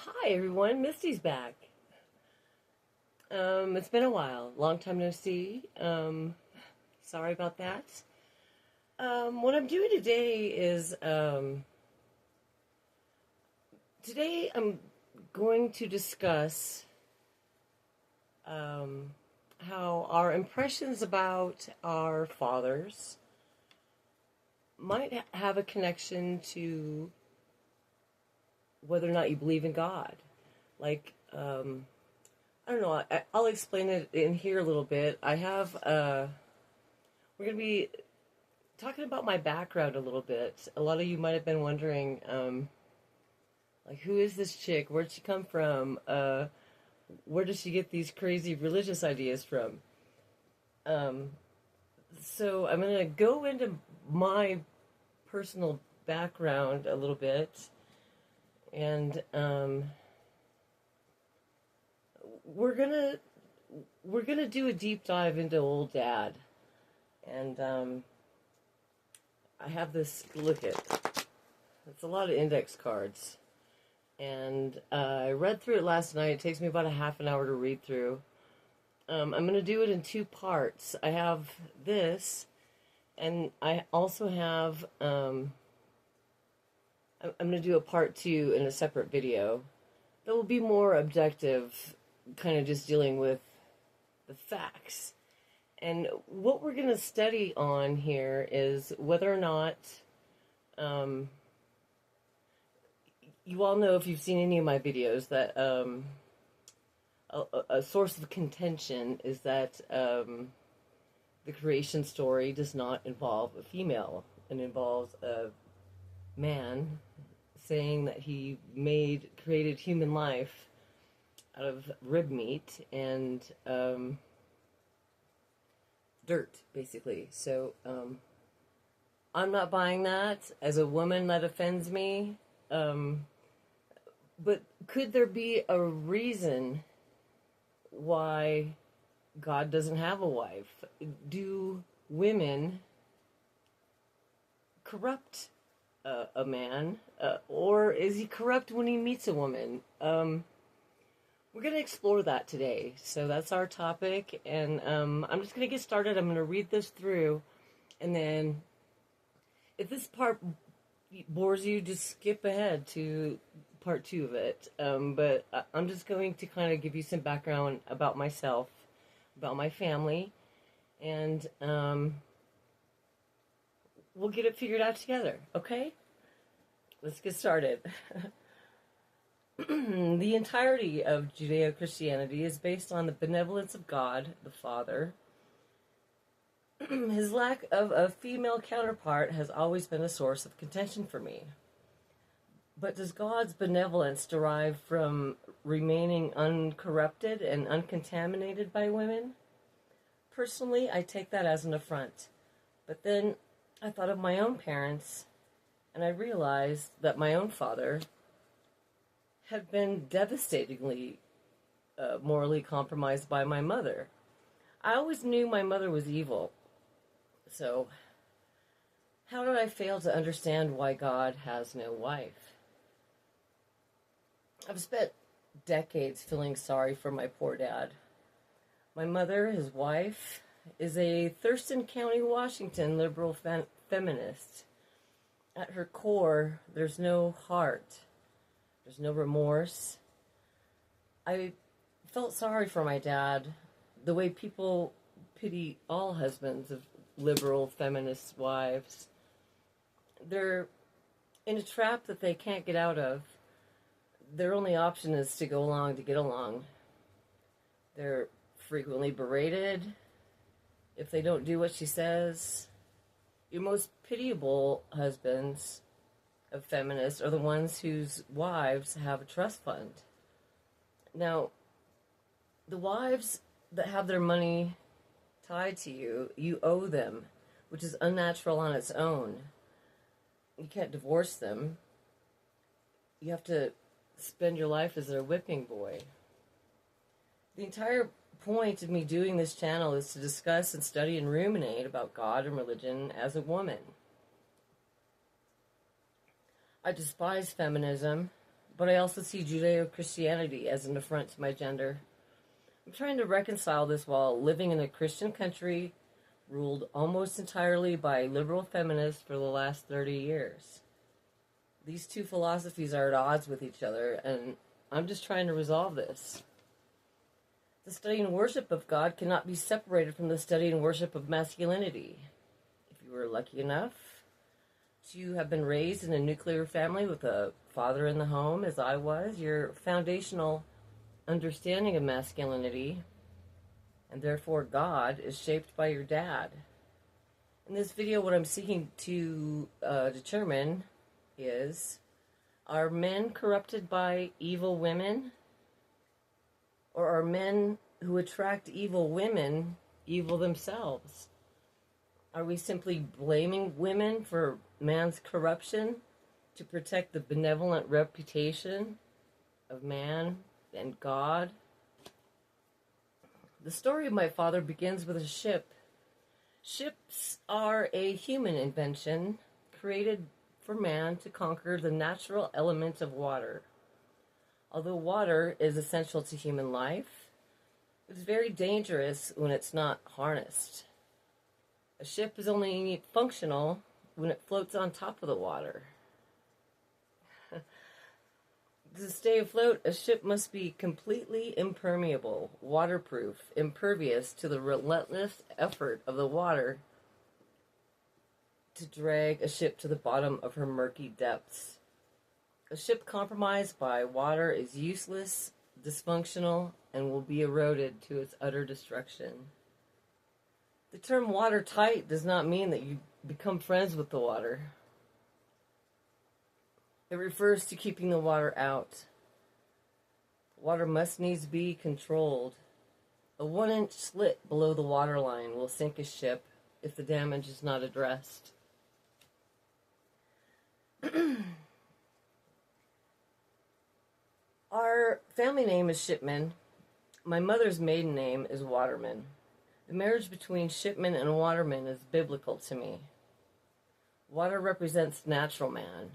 Hi everyone, Misty's back. It's been a while, long time no see. Sorry about that. What I'm doing today is today I'm going to discuss um, how our impressions about our fathers might have a connection to whether or not you believe in God. Like, I don't know. I'll explain it in here a little bit. We're going to be talking about my background a little bit. A lot of you might have been wondering, like, who is this chick? Where'd she come from? Where does she get these crazy religious ideas from? Um, so I'm going to go into my personal background a little bit, and we're gonna we're gonna do a deep dive into old dad, and I have this. Look at it's a lot of index cards, and I read through it last night. It takes me about a half an hour to read through. I'm gonna do it in two parts. I have this, and I also have. I'm gonna do a part two in a separate video that will be more objective, kind of just dealing with the facts. And what we're going to study on here is whether or not, um, you all know if you've seen any of my videos that a source of contention is that the creation story does not involve a female. It involves a man saying that he created human life out of rib meat and dirt, basically. So I'm not buying that. As a woman, that offends me. But could there be a reason why God doesn't have a wife? Do women corrupt a man? Or is he corrupt when he meets a woman? We're going to explore that today. So that's our topic. And I'm just going to get started. I'm going to read this through. And then if this part bores you, just skip ahead to part two of it. But I'm just going to kind of give you some background about myself, about my family. And we'll get it figured out together. Okay? Let's get started. The entirety of Judeo-Christianity is based on the benevolence of God, the Father. His lack of a female counterpart has always been a source of contention for me. But does God's benevolence derive from remaining uncorrupted and uncontaminated by women? Personally, I take that as an affront. But then I thought of my own parents, and I realized that my own father had been devastatingly morally compromised by my mother. I always knew my mother was evil. So, how did I fail to understand why God has no wife? I've spent decades feeling sorry for my poor dad. My mother, his wife, is a Thurston County, Washington liberal feminist. At her core, there's no heart. There's no remorse. I felt sorry for my dad, the way people pity all husbands of liberal feminist wives. They're in a trap that they can't get out of. Their only option is to go along to get along. They're frequently berated if they don't do what she says. Your most pitiable husbands of feminists are the ones whose wives have a trust fund. Now, the wives that have their money tied to you, you owe them, which is unnatural on its own. You can't divorce them. You have to spend your life as their whipping boy. The entire point of me doing this channel is to discuss and study and ruminate about God and religion as a woman. I despise feminism, but I also see Judeo-Christianity as an affront to my gender. I'm trying to reconcile this while living in a Christian country ruled almost entirely by liberal feminists for the last 30 years. These two philosophies are at odds with each other, and I'm just trying to resolve this. The study and worship of God cannot be separated from the study and worship of masculinity. If you were lucky enough to have been raised in a nuclear family with a father in the home, as I was, your foundational understanding of masculinity, and therefore God, is shaped by your dad. In this video, what I'm seeking to determine is, are men corrupted by evil women? Or are men who attract evil women evil themselves? Are we simply blaming women for man's corruption to protect the benevolent reputation of man and God? The story of my father begins with a ship. Ships are a human invention created for man to conquer the natural element of water. Although water is essential to human life, it's very dangerous when it's not harnessed. A ship is only functional when it floats on top of the water. To stay afloat, a ship must be completely impermeable, waterproof, impervious to the relentless effort of the water to drag a ship to the bottom of her murky depths. A ship compromised by water is useless, dysfunctional, and will be eroded to its utter destruction. The term watertight does not mean that you become friends with the water. It refers to keeping the water out. Water must needs be controlled. A 1-inch slit below the waterline will sink a ship if the damage is not addressed. Our family name is Schipman. My mother's maiden name is Waterman. The marriage between Schipman and Waterman is biblical to me. Water represents natural man,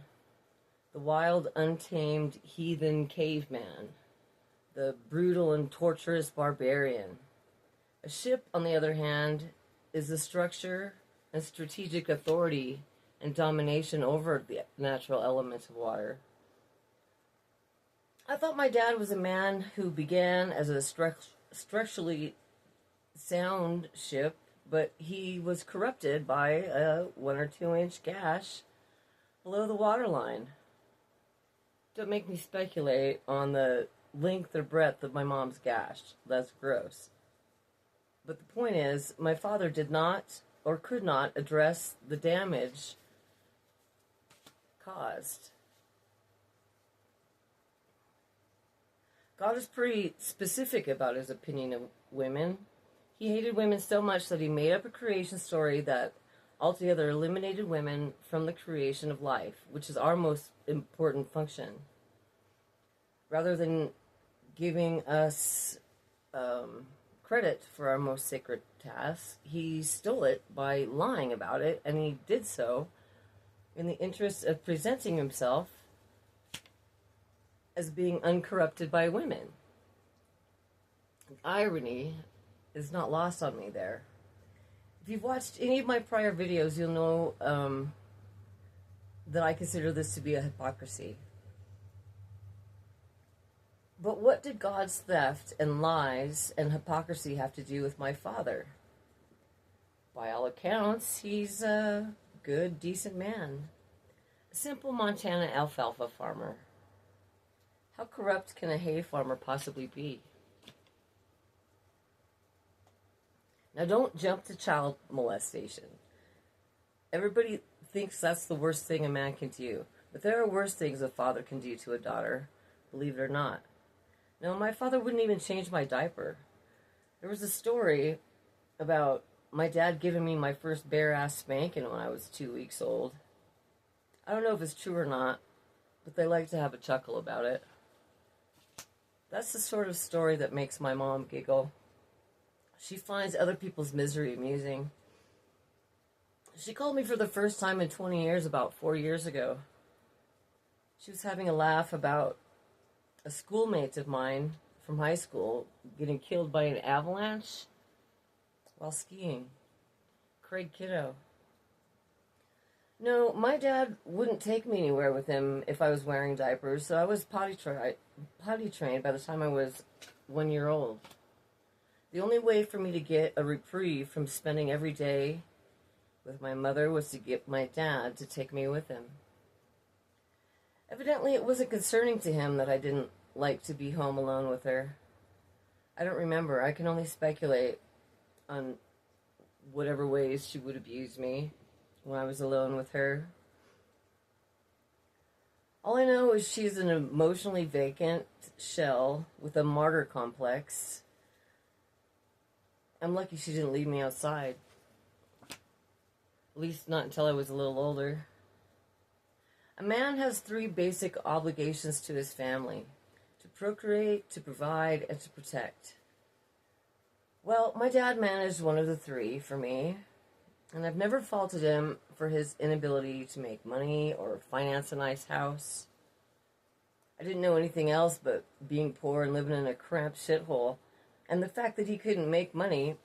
the wild, untamed, heathen caveman, the brutal and torturous barbarian. A ship, on the other hand, is the structure and strategic authority and domination over the natural elements of water. I thought my dad was a man who began as a structurally sound ship, but he was corrupted by a 1 or 2 inch gash below the waterline. Don't make me speculate on the length or breadth of my mom's gash. That's gross. But the point is, my father did not or could not address the damage caused. God is pretty specific about his opinion of women. He hated women so much that he made up a creation story that altogether eliminated women from the creation of life, which is our most important function. Rather than giving us credit for our most sacred task, he stole it by lying about it, and he did so in the interest of presenting himself as being uncorrupted by women. The irony is not lost on me there. If you've watched any of my prior videos, you'll know that I consider this to be a hypocrisy. But what did God's theft and lies and hypocrisy have to do with my father? By all accounts, he's a good, decent man. A simple Montana alfalfa farmer. How corrupt can a hay farmer possibly be? Now, don't jump to child molestation. Everybody thinks that's the worst thing a man can do. But there are worse things a father can do to a daughter, believe it or not. No, my father wouldn't even change my diaper. There was a story about my dad giving me my first bare-ass spanking when I was 2 weeks old. I don't know if it's true or not, but they like to have a chuckle about it. That's the sort of story that makes my mom giggle. She finds other people's misery amusing. She called me for the first time in 20 years about 4 years ago. She was having a laugh about a schoolmate of mine from high school getting killed by an avalanche while skiing. Craig Kiddo. No, my dad wouldn't take me anywhere with him if I was wearing diapers, so I was potty trained by the time I was 1 year old. The only way for me to get a reprieve from spending every day with my mother was to get my dad to take me with him. Evidently, it wasn't concerning to him that I didn't like to be home alone with her. I don't remember. I can only speculate on whatever ways she would abuse me when I was alone with her. All I know is she's an emotionally vacant shell with a martyr complex. I'm lucky she didn't leave me outside. At least not until I was a little older. A man has 3 basic obligations to his family: to procreate, to provide, and to protect. Well, my dad managed one of the 3 for me, and I've never faulted him for his inability to make money or finance a nice house. I didn't know anything else but being poor and living in a cramped shithole, and the fact that he couldn't make money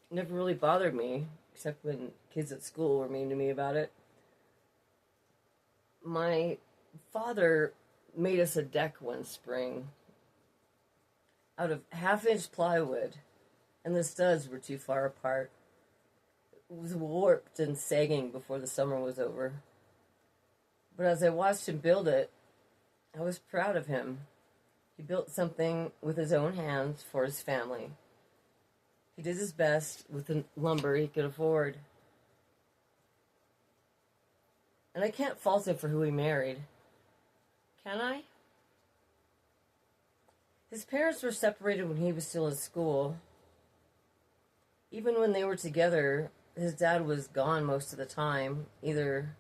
never really bothered me, except when kids at school were mean to me about it. My father made us a deck one spring out of 1/2-inch plywood, and the studs were too far apart. It was warped and sagging before the summer was over. But as I watched him build it, I was proud of him. He built something with his own hands for his family. He did his best with the lumber he could afford. And I can't fault him for who he married. Can I? His parents were separated when he was still in school. Even when they were together, his dad was gone most of the time, either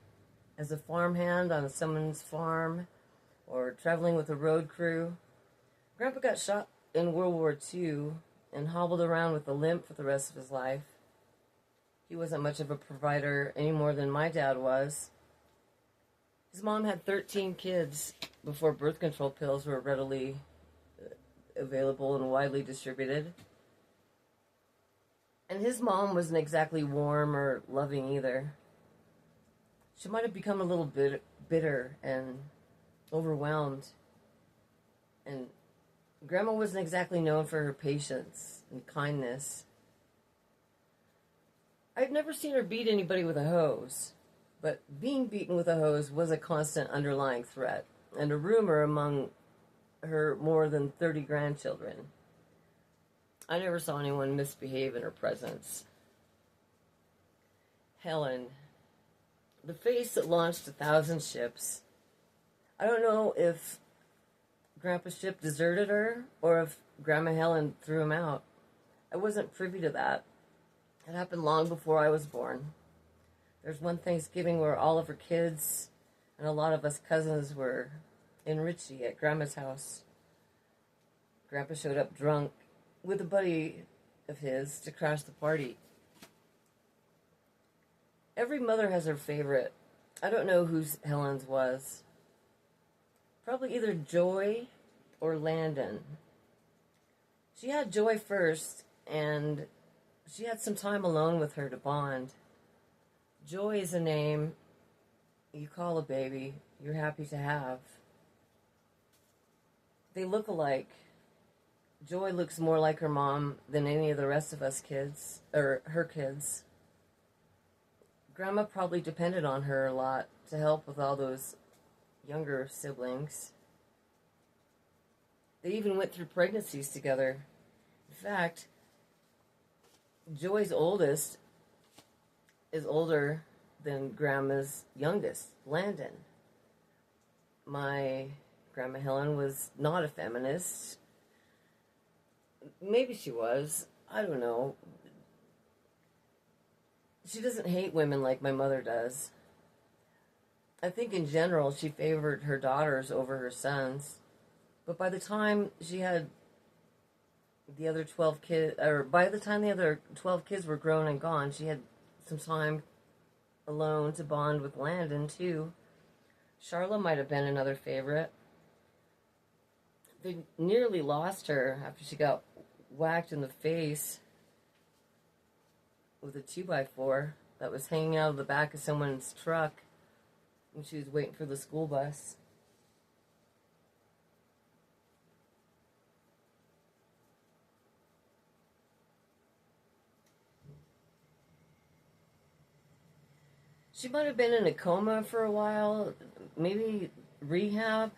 as a farmhand on someone's farm or traveling with a road crew. Grandpa got shot in World War II and hobbled around with a limp for the rest of his life. He wasn't much of a provider any more than my dad was. His mom had 13 kids before birth control pills were readily available and widely distributed. And his mom wasn't exactly warm or loving either. She might have become a little bit bitter and overwhelmed. And Grandma wasn't exactly known for her patience and kindness. I've never seen her beat anybody with a hose, but being beaten with a hose was a constant underlying threat, and a rumor among her more than 30 grandchildren. I never saw anyone misbehave in her presence. Helen, the face that launched 1,000 ships. I don't know if Grandpa's ship deserted her or if Grandma Helen threw him out. I wasn't privy to that. It happened long before I was born. There's one Thanksgiving where all of her kids and a lot of us cousins were in Ritchie at Grandma's house. Grandpa showed up drunk with a buddy of his to crash the party. Every mother has her favorite. I don't know whose Helen's was. Probably either Joy or Landon. She had Joy first, and she had some time alone with her to bond. Joy is a name you call a baby you're happy to have. They look alike. Joy looks more like her mom than any of the rest of us kids, or her kids. Grandma probably depended on her a lot to help with all those younger siblings. They even went through pregnancies together. In fact, Joy's oldest is older than Grandma's youngest, Landon. My Grandma Helen was not a feminist. Maybe she was. I don't know. She doesn't hate women like my mother does. I think in general she favored her daughters over her sons. But by the time she had the other 12 kids, or by the time the other 12 kids were grown and gone, she had some time alone to bond with Landon too. Charla might have been another favorite. They nearly lost her after she got whacked in the face with a 2x4 that was hanging out of the back of someone's truck when she was waiting for the school bus. She might have been in a coma for a while, maybe rehab.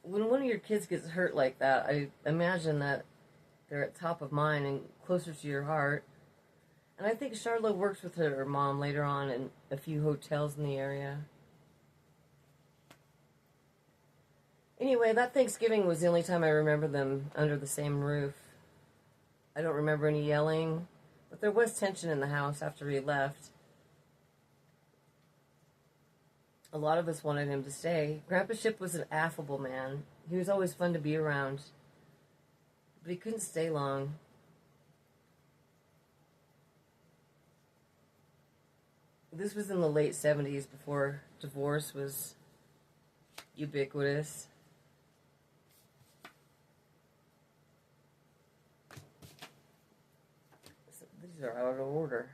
When one of your kids gets hurt like that, I imagine that they're at top of mind and closer to your heart. And I think Charlotte works with her mom later on in a few hotels in the area. Anyway, that Thanksgiving was the only time I remember them under the same roof. I don't remember any yelling, but there was tension in the house after he left. A lot of us wanted him to stay. Grandpa Ship was an affable man. He was always fun to be around. But he couldn't stay long. This was in the late 70s before divorce was ubiquitous. These are out of order.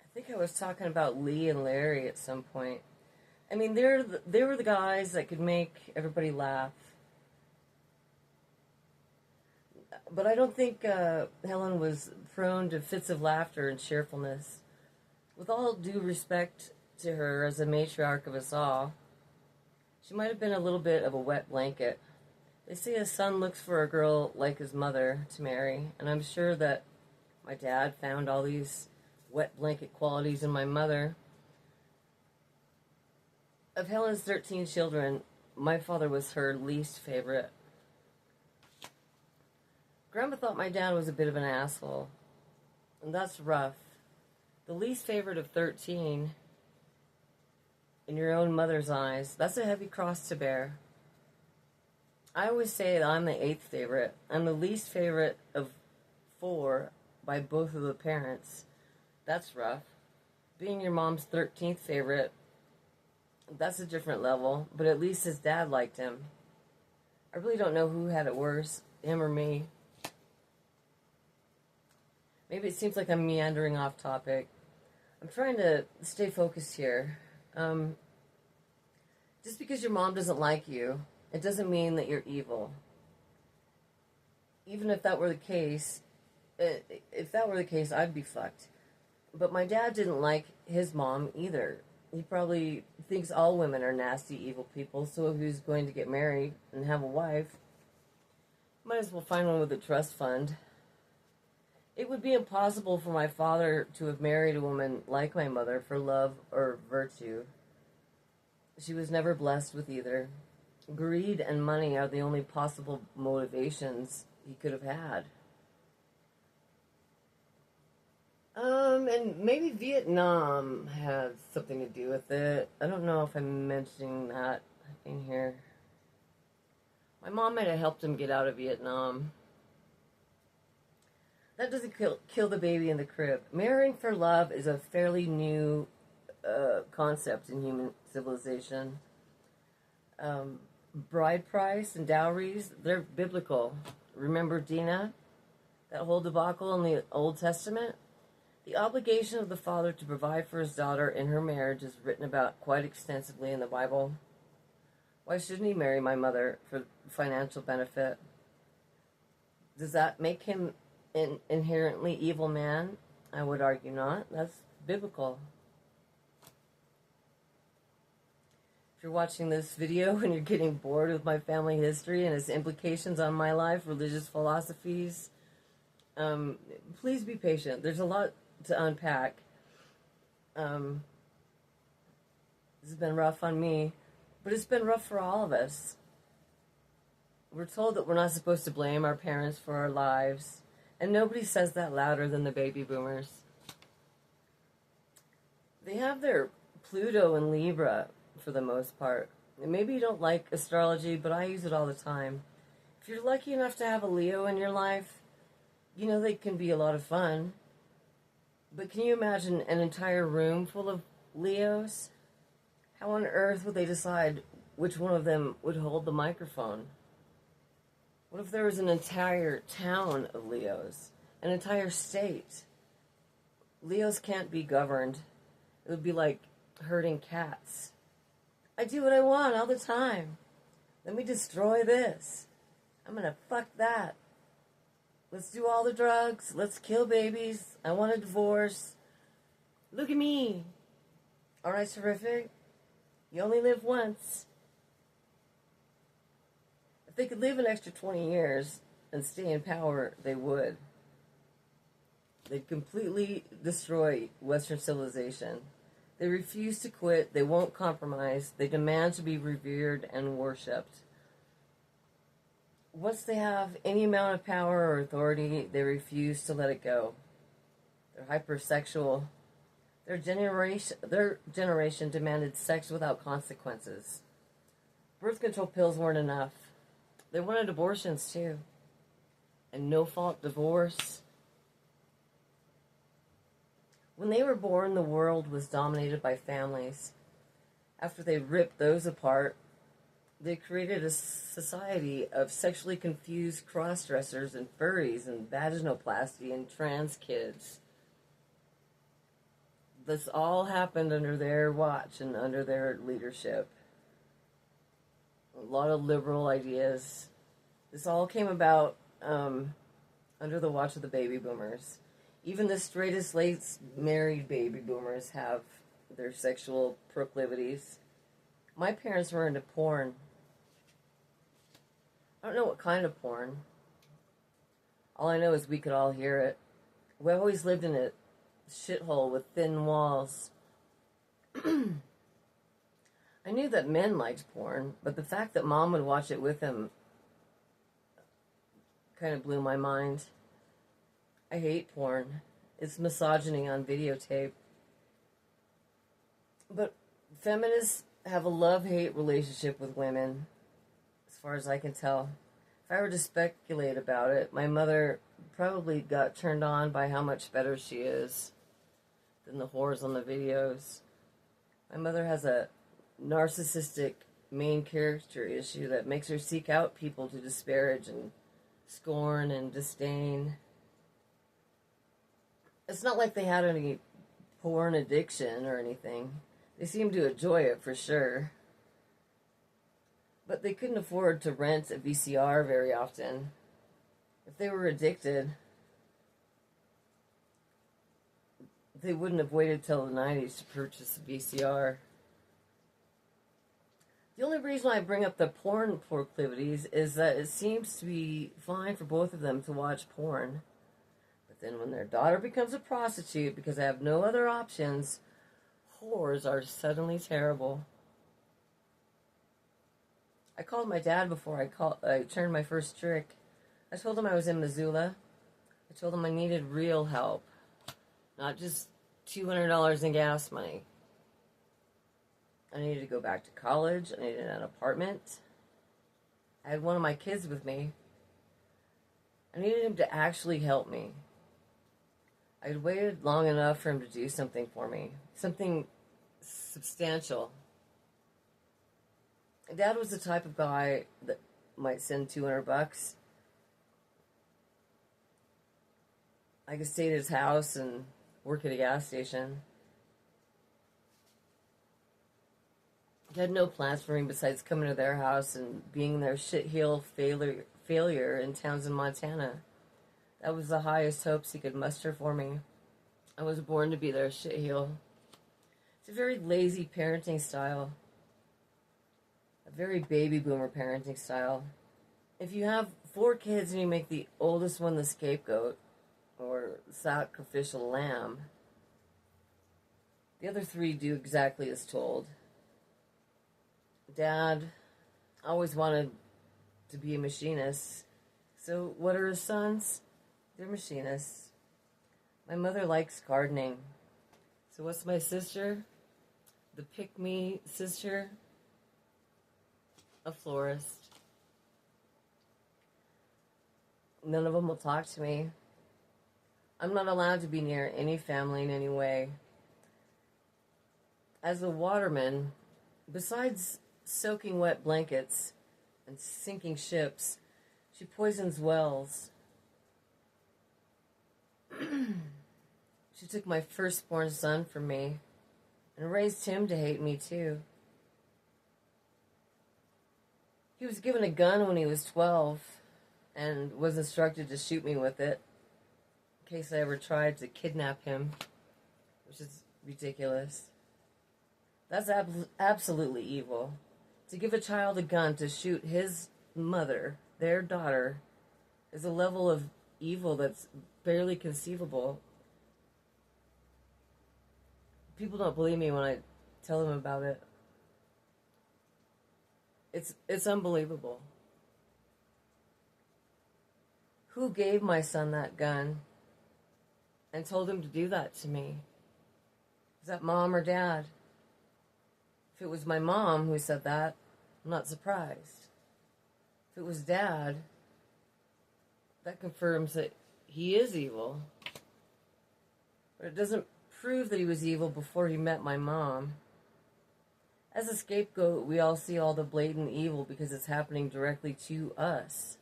I think I was talking about Lee and Larry at some point. I mean, they were the guys that could make everybody laugh. But I don't think Helen was prone to fits of laughter and cheerfulness. With all due respect to her as a matriarch of us all, she might have been a little bit of a wet blanket. They say a son looks for a girl like his mother to marry, and I'm sure that my dad found all these wet blanket qualities in my mother. Of Helen's 13 children, my father was her least favorite. Grandma thought my dad was a bit of an asshole, and that's rough. The least favorite of 13, in your own mother's eyes, that's a heavy cross to bear. I always say that I'm the 8th favorite. I'm the least favorite of 4 by both of the parents. That's rough. Being your mom's 13th favorite, that's a different level, but at least his dad liked him. I really don't know who had it worse, him or me. Maybe it seems like I'm meandering off topic. I'm trying to stay focused here. Just because your mom doesn't like you, it doesn't mean that you're evil. Even if that were the case, I'd be fucked. But my dad didn't like his mom either. He probably thinks all women are nasty, evil people, so if he's going to get married and have a wife, might as well find one with a trust fund. It would be impossible for my father to have married a woman like my mother for love or virtue. She was never blessed with either. Greed and money are the only possible motivations he could have had. And maybe Vietnam had something to do with it. I don't know if I'm mentioning that in here. My mom might have helped him get out of Vietnam. That doesn't kill the baby in the crib. Marrying for love is a fairly new concept in human civilization. Bride price and dowries, they're biblical. Remember Dinah? That whole debacle in the Old Testament? The obligation of the father to provide for his daughter in her marriage is written about quite extensively in the Bible. Why shouldn't he marry my mother for financial benefit? Does that make him an inherently evil man? I would argue not. That's biblical. If you're watching this video and you're getting bored with my family history and its implications on my life, religious philosophies, please be patient. There's a lot to unpack. This has been rough on me, but it's been rough for all of us. We're told that we're not supposed to blame our parents for our lives, and nobody says that louder than the baby boomers. They have their Pluto and Libra for the most part. And maybe you don't like astrology, but I use it all the time. If you're lucky enough to have a Leo in your life, you know they can be a lot of fun. But can you imagine an entire room full of Leos? How on earth would they decide which one of them would hold the microphone? What if there was an entire town of Leos? An entire state? Leos can't be governed. It would be like herding cats. I do what I want all the time. Let me destroy this. I'm gonna fuck that. Let's do all the drugs. Let's kill babies. I want a divorce. Look at me. Aren't I terrific? You only live once. If they could live an extra 20 years and stay in power, they would. They'd completely destroy Western civilization. They refuse to quit. They won't compromise. They demand to be revered and worshipped. Once they have any amount of power or authority, they refuse to let it go. They're hypersexual. Their generation demanded sex without consequences. Birth control pills weren't enough. They wanted abortions too. And no-fault divorce. When they were born, the world was dominated by families. After they ripped those apart, they created a society of sexually confused cross-dressers and furries and vaginoplasty and trans kids. This all happened under their watch and under their leadership. A lot of liberal ideas. This all came about under the watch of the baby boomers. Even the straightest late married baby boomers have their sexual proclivities. My parents were into porn. I don't know what kind of porn. All I know is we could all hear it. We always lived in a shithole with thin walls. I knew that men liked porn, but the fact that Mom would watch it with him kind of blew my mind. I hate porn. It's misogyny on videotape. But feminists have a love-hate relationship with women, as far as I can tell. If I were to speculate about it, my mother probably got turned on by how much better she is than the whores on the videos. My mother has a narcissistic main character issue that makes her seek out people to disparage and scorn and disdain. It's not like they had any porn addiction or anything. They seemed to enjoy it for sure. But they couldn't afford to rent a VCR very often. If they were addicted, they wouldn't have waited till the 90s to purchase a VCR. The only reason I bring up the porn proclivities is that it seems to be fine for both of them to watch porn. But then when their daughter becomes a prostitute because they have no other options, whores are suddenly terrible. I called my dad before I turned my first trick. I told him I was in Missoula. I told him I needed real help, not just $200 in gas money. I needed to go back to college. I needed an apartment. I had one of my kids with me. I needed him to actually help me. I had waited long enough for him to do something for me. Something substantial. Dad was the type of guy that might send $200. I could stay at his house and work at a gas station. He had no plans for me besides coming to their house and being their shitheel failure in Townsend, Montana. That was the highest hopes he could muster for me. I was born to be their shitheel. It's a very lazy parenting style. A very baby boomer parenting style. If you have 4 kids and you make the oldest one the scapegoat, or sacrificial lamb, the other 3 do exactly as told. Dad always wanted to be a machinist. So what are his sons? They're machinists. My mother likes gardening. So what's my sister? The pick-me sister? A florist. None of them will talk to me. I'm not allowed to be near any family in any way. As a waterman, besides soaking wet blankets and sinking ships, she poisons wells. She took my firstborn son from me and raised him to hate me too. He was given a gun when he was 12 and was instructed to shoot me with it in case I ever tried to kidnap him, which is ridiculous. That's absolutely evil. To give a child a gun to shoot his mother, their daughter, is a level of evil that's barely conceivable. People don't believe me when I tell them about it. It's unbelievable. Who gave my son that gun and told him to do that to me? Is that mom or dad? If it was my mom who said that, I'm not surprised. If it was dad, that confirms that he is evil. But it doesn't prove that he was evil before he met my mom. As a scapegoat, we all see all the blatant evil because it's happening directly to us.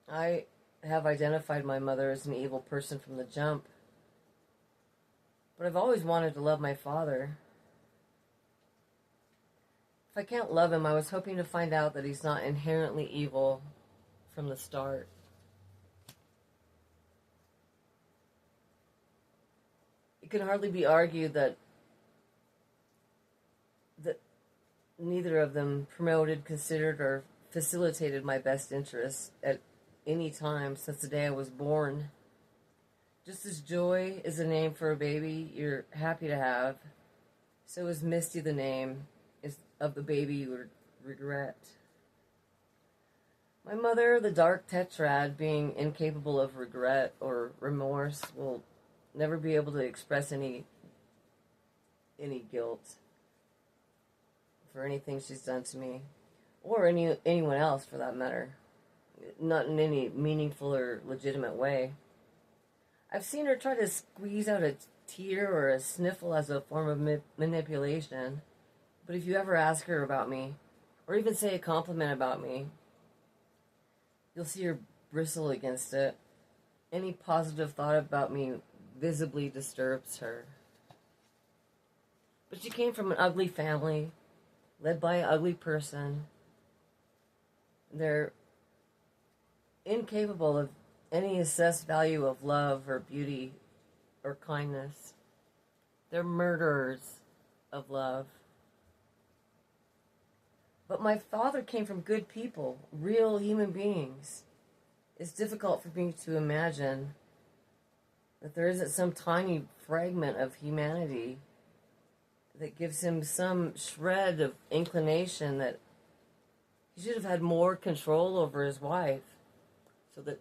I have identified my mother as an evil person from the jump. But I've always wanted to love my father. If I can't love him, I was hoping to find out that he's not inherently evil from the start. It can hardly be argued that neither of them promoted, considered, or facilitated my best interests at any time since the day I was born. Just as joy is a name for a baby you're happy to have, so is Misty the name of the baby you would regret. My mother, the dark tetrad, being incapable of regret or remorse, will never be able to express any guilt for anything she's done to me, or anyone else for that matter, not in any meaningful or legitimate way. I've seen her try to squeeze out a tear or a sniffle as a form of manipulation, but if you ever ask her about me, or even say a compliment about me, you'll see her bristle against it. Any positive thought about me visibly disturbs her. But she came from an ugly family, led by an ugly person. They're incapable of any assessed value of love or beauty or kindness. They're murderers of love. But my father came from good people, real human beings. It's difficult for me to imagine that there isn't some tiny fragment of humanity that gives him some shred of inclination that he should have had more control over his wife so that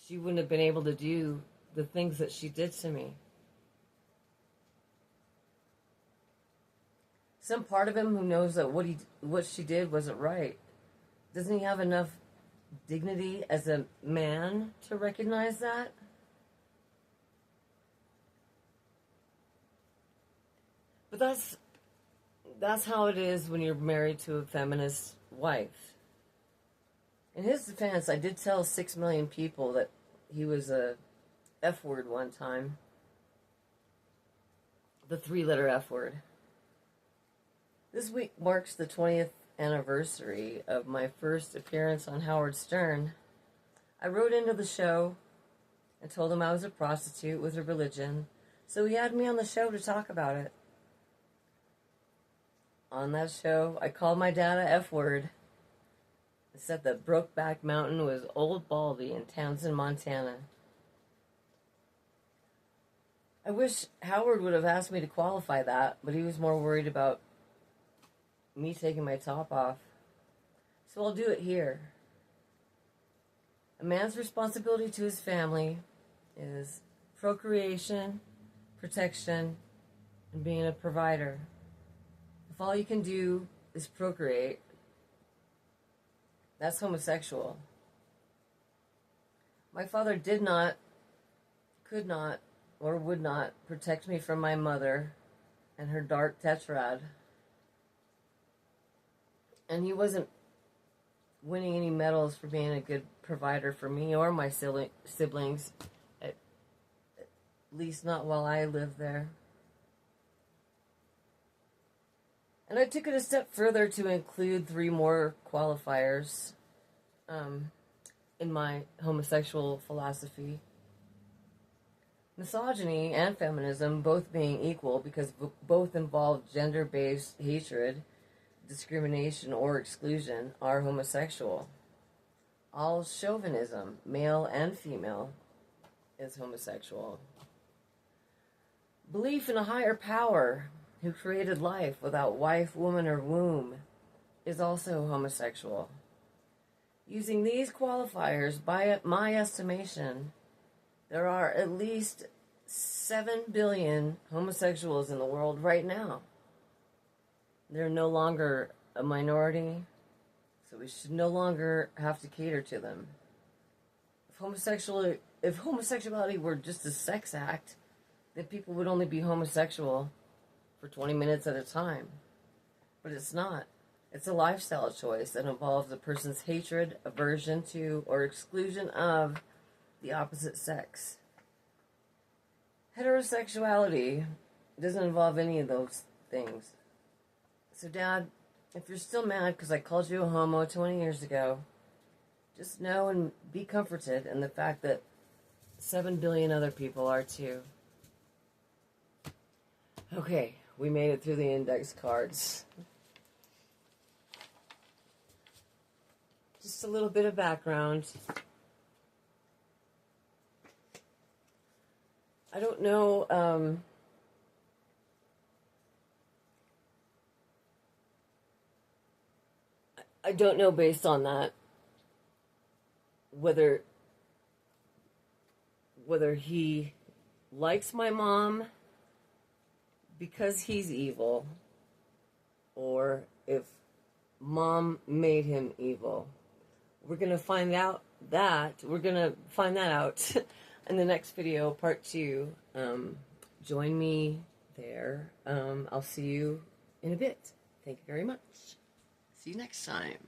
she wouldn't have been able to do the things that she did to me. Some part of him who knows that what she did wasn't right. Doesn't he have enough dignity as a man to recognize that? But that's how it is when you're married to a feminist wife. In his defense, I did tell 6 million people that he was a F word one time. The 3-letter F word. This week marks the 20th anniversary of my first appearance on Howard Stern. I wrote into the show and told him I was a prostitute with a religion, so he had me on the show to talk about it. On that show, I called my dad a F word. I said that Brokeback Mountain was Old Baldy in Townsend, Montana. I wish Howard would have asked me to qualify that, but he was more worried about me taking my top off. So I'll do it here. A man's responsibility to his family is procreation, protection, and being a provider. If all you can do is procreate, that's homosexual. My father did not, could not, or would not protect me from my mother and her dark tetrad. And he wasn't winning any medals for being a good provider for me or my siblings, at least not while I lived there. And I took it a step further to include 3 more qualifiers in my homosexual philosophy. Misogyny and feminism, both being equal because both involve gender-based hatred, discrimination, or exclusion, are homosexual. All chauvinism, male and female, is homosexual. Belief in a higher power who created life without wife, woman, or womb is also homosexual. Using these qualifiers, by my estimation, there are at least 7 billion homosexuals in the world right now. They're no longer a minority, so we should no longer have to cater to them. If homosexuality were just a sex act, then people would only be homosexual for 20 minutes at a time. But it's not. It's a lifestyle choice that involves a person's hatred, aversion to, or exclusion of the opposite sex. Heterosexuality doesn't involve any of those things. So, Dad, if you're still mad because I called you a homo 20 years ago, just know and be comforted in the fact that 7 billion other people are too. Okay, we made it through the index cards. Just a little bit of background. I don't know, I don't know based on that whether he likes my mom because he's evil or if mom made him evil. We're going to find out that. We're going to find that out in the next video, part 2. Join me there. I'll see you in a bit. Thank you very much. See you next time.